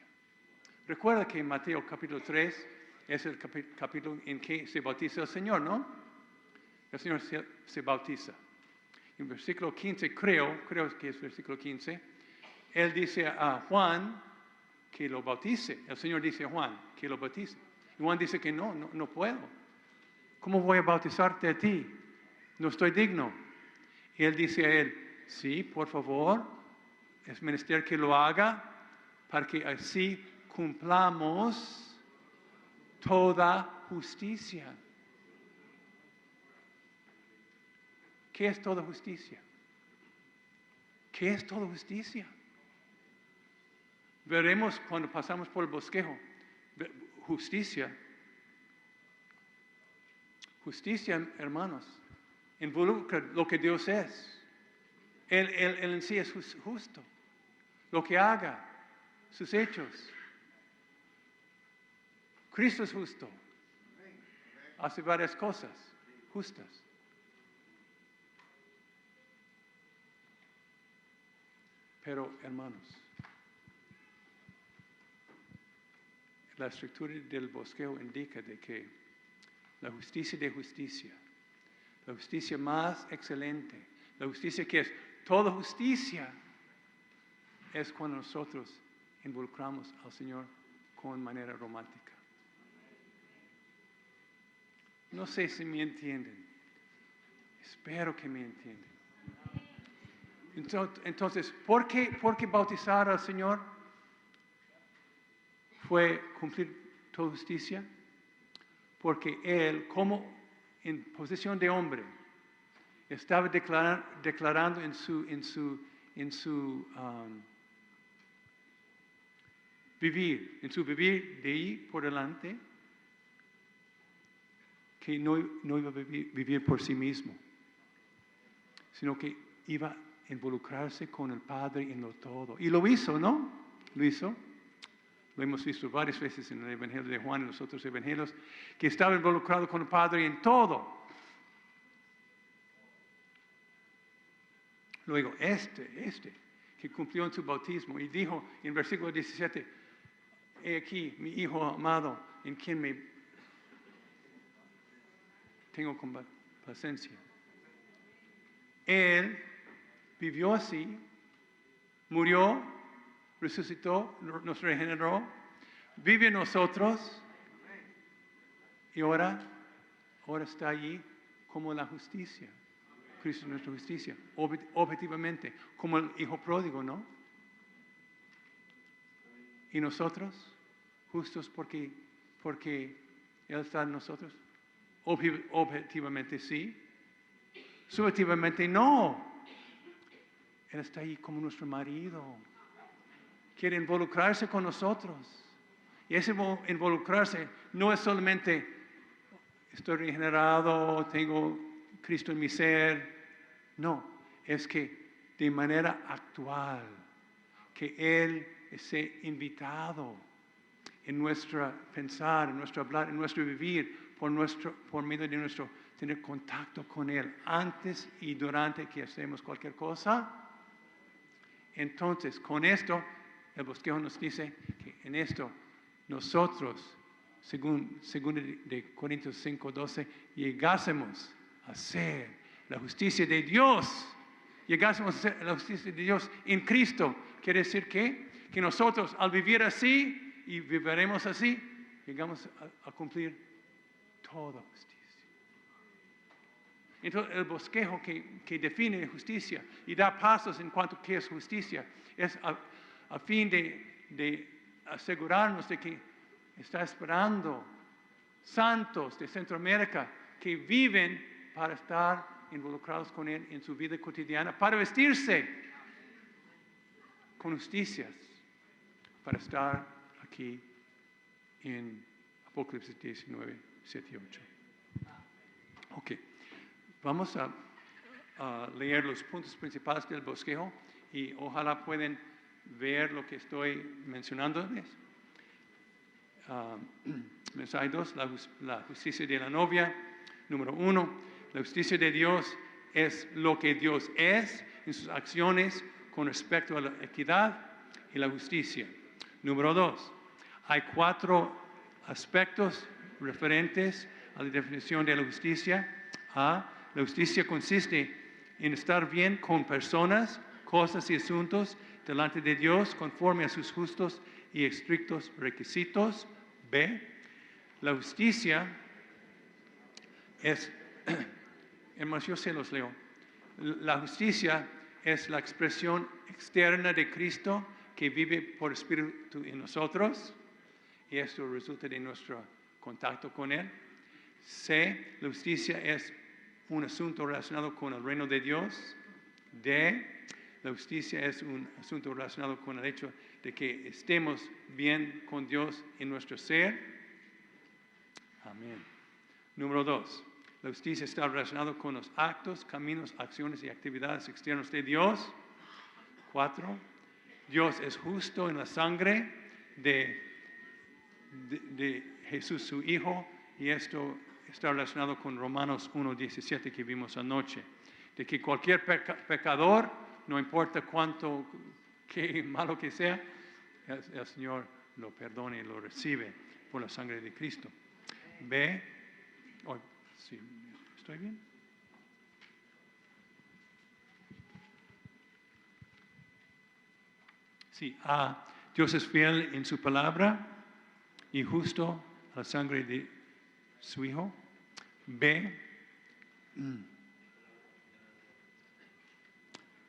Recuerda que en Mateo capítulo 3 es el capítulo en que se bautiza el Señor, ¿no? El Señor se bautiza. En versículo 15, creo que es versículo 15, Él dice a Juan que lo bautice. El Señor dice a Juan que lo bautice. Y Juan dice que no puedo. ¿Cómo voy a bautizarte a ti? No estoy digno. Y Él dice a él, sí, por favor, es menester que lo haga para que así cumplamos toda justicia. ¿Qué es toda justicia? ¿Qué es toda justicia? Veremos cuando pasamos por el bosquejo. Justicia, hermanos, involucra lo que Dios es. Él en sí es justo. Lo que haga, sus hechos. Cristo es justo. Hace varias cosas justas. Pero, hermanos, la estructura del bosquejo indica de que la justicia de justicia, la justicia más excelente, la justicia que es toda justicia, es cuando nosotros involucramos al Señor con manera romántica. No sé si me entienden. Espero que me entiendan. Entonces, ¿por qué bautizar al Señor fue cumplir toda justicia? Porque Él, como en posición de hombre, estaba declarando en su vivir de ahí por delante, que no iba a vivir por sí mismo, sino que iba a involucrarse con el Padre en lo todo. Y lo hizo, ¿no? Lo hizo. Lo hemos visto varias veces en el Evangelio de Juan y los otros evangelios, que estaba involucrado con el Padre en todo. Luego, que cumplió en su bautismo y dijo en versículo 17, he aquí mi Hijo amado, en quien me tengo complacencia. Él vivió así, murió, resucitó, nos regeneró, vive en nosotros y ahora está allí como la justicia. Cristo es nuestra justicia, objetivamente, como el Hijo pródigo, ¿no? Y nosotros, justos porque Él está en nosotros, objetivamente sí, subjetivamente no. Él está ahí como nuestro marido. Quiere involucrarse con nosotros. Y ese involucrarse no es solamente estoy regenerado, tengo Cristo en mi ser. No, es que de manera actual, que Él esté invitado en nuestro pensar, en nuestro hablar, en nuestro vivir, por medio de nuestro tener contacto con Él antes y durante que hacemos cualquier cosa. Entonces, con esto, el bosquejo nos dice que en esto nosotros, según de Corintios 5:12, llegásemos a ser la justicia de Dios. Llegásemos a ser la justicia de Dios en Cristo. Quiere decir que nosotros al vivir así y viviremos así, llegamos a cumplir toda justicia. Entonces, el bosquejo que define justicia y da pasos en cuanto a qué es justicia, es a fin de asegurarnos de que está esperando santos de Centroamérica que viven para estar involucrados con Él en su vida cotidiana, para vestirse con justicias, para estar aquí en Apocalipsis 19, 7 y 8. Ok. Vamos a leer los puntos principales del bosquejo y ojalá puedan ver lo que estoy mencionándoles. Mensaje 2, la justicia de la novia. Número 1, la justicia de Dios es lo que Dios es en sus acciones con respecto a la equidad y la justicia. Número 2, hay 4 aspectos referentes a la definición de la justicia. La justicia consiste en estar bien con personas, cosas y asuntos delante de Dios conforme a sus justos y estrictos requisitos. B, la justicia es, hermanos, yo se los leo. La justicia es la expresión externa de Cristo que vive por Espíritu en nosotros, y esto resulta de nuestro contacto con Él. C, la justicia es un asunto relacionado con el reino de Dios. D, la justicia es un asunto relacionado con el hecho de que estemos bien con Dios en nuestro ser. Amén. Número 2, la justicia está relacionada con los actos, caminos, acciones y actividades externas de Dios. 4, Dios es justo en la sangre de Jesús su Hijo, y esto está relacionado con Romanos 1:17 que vimos anoche, de que cualquier pecador, no importa cuánto que malo que sea, el Señor lo perdone y lo recibe por la sangre de Cristo. B, oh, sí, ¿estoy bien? Sí, A, Dios es fiel en su palabra y justo a la sangre de su Hijo. B,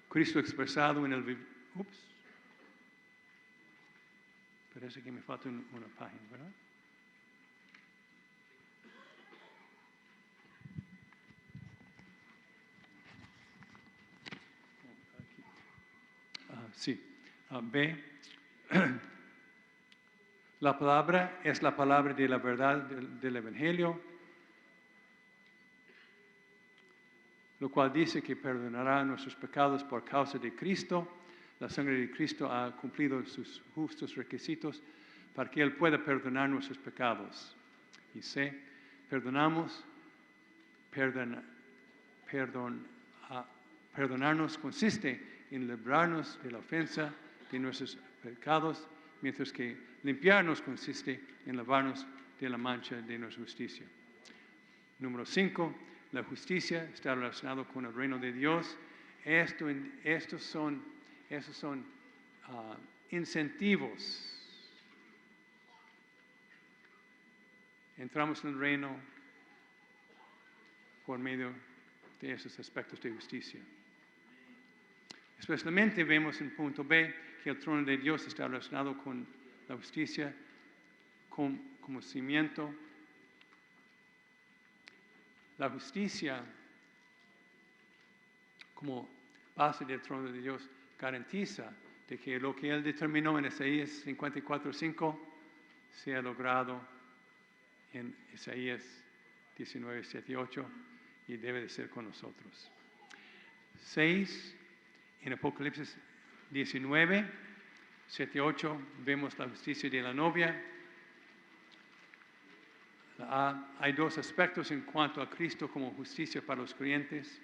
Cristo expresado en el... Ups. Parece que me falta una página, ¿verdad? Sí. B. La palabra es la palabra de la verdad del Evangelio, lo cual dice que perdonará nuestros pecados por causa de Cristo. La sangre de Cristo ha cumplido sus justos requisitos para que Él pueda perdonar nuestros pecados. Y C. Perdonarnos consiste en librarnos de la ofensa de nuestros pecados, mientras que limpiarnos consiste en lavarnos de la mancha de nuestra justicia. Número 5, la justicia está relacionada con el reino de Dios. Estos son incentivos. Entramos en el reino por medio de esos aspectos de justicia. Especialmente vemos en punto B que el trono de Dios está relacionado con la justicia como cimiento. La justicia como base del trono de Dios garantiza de que lo que Él determinó en Isaías 54:5 sea logrado en Isaías 19:7-8 y debe de ser con nosotros. 6. En Apocalipsis 19:7-8 vemos la justicia de la novia. Hay dos aspectos en cuanto a Cristo como justicia para los creyentes.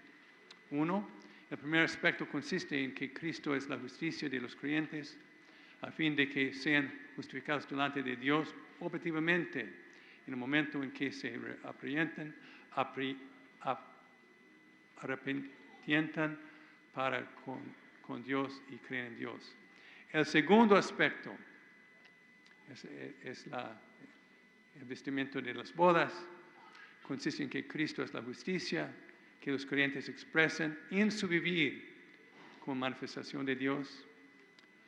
1, el primer aspecto consiste en que Cristo es la justicia de los creyentes, a fin de que sean justificados delante de Dios objetivamente en el momento en que se arrepientan para con Dios y creen en Dios. El segundo aspecto es el vestimiento de las bodas. Consiste en que Cristo es la justicia que los creyentes expresan en su vivir como manifestación de Dios.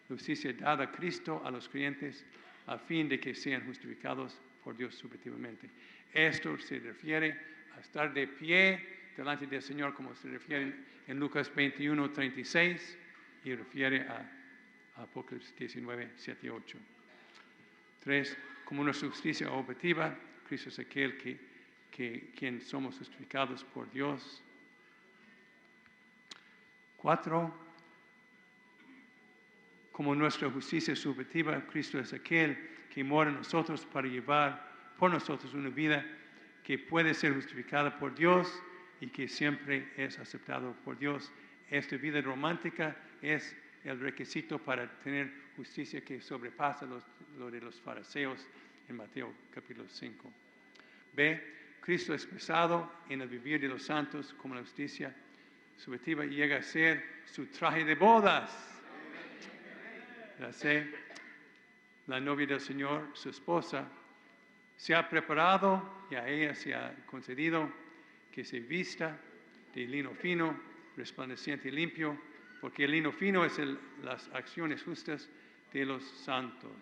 La justicia dada a Cristo a los creyentes a fin de que sean justificados por Dios subjetivamente. Esto se refiere a estar de pie delante del Señor, como se refiere en Lucas 21:36 y refiere a Apocalipsis 19:7-8. 3. Como nuestra justicia objetiva, Cristo es aquel quien somos justificados por Dios. 4. Como nuestra justicia subjetiva, Cristo es aquel que mora en nosotros para llevar por nosotros una vida que puede ser justificada por Dios y que siempre es aceptado por Dios. Esta vida romántica es el requisito para tener justicia que sobrepasa lo de los fariseos en Mateo capítulo 5. B. Cristo expresado en el vivir de los santos como la justicia subjetiva llega a ser su traje de bodas. La C. La novia del Señor, su esposa, se ha preparado y a ella se ha concedido que se vista de lino fino, resplandeciente y limpio, porque el lino fino es las acciones justas de los santos.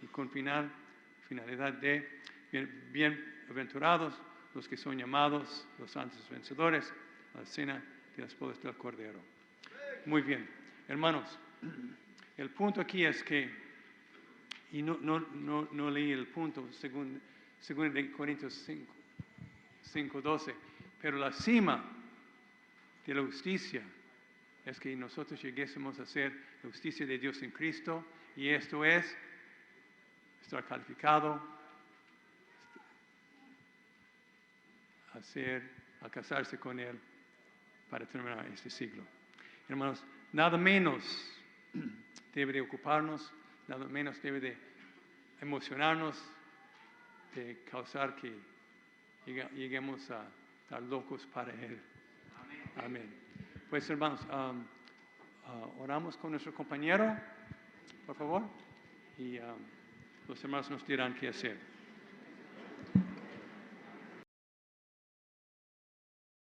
Y con finalidad de bienaventurados los que son llamados los santos vencedores a la cena de las bodas del Cordero. Muy bien, hermanos, el punto aquí es que, y no leí el punto según de Corintios 5:12, pero la cima de la justicia es que nosotros lleguésemos a ser la justicia de Dios en Cristo, y esto es estar calificado a casarse con Él para terminar este siglo. Hermanos, nada menos debe de ocuparnos, nada menos debe de emocionarnos, de causar que lleguemos a estar locos para Él. Amén. Pues hermanos, oramos con nuestro compañero, por favor, y los hermanos nos dirán qué hacer.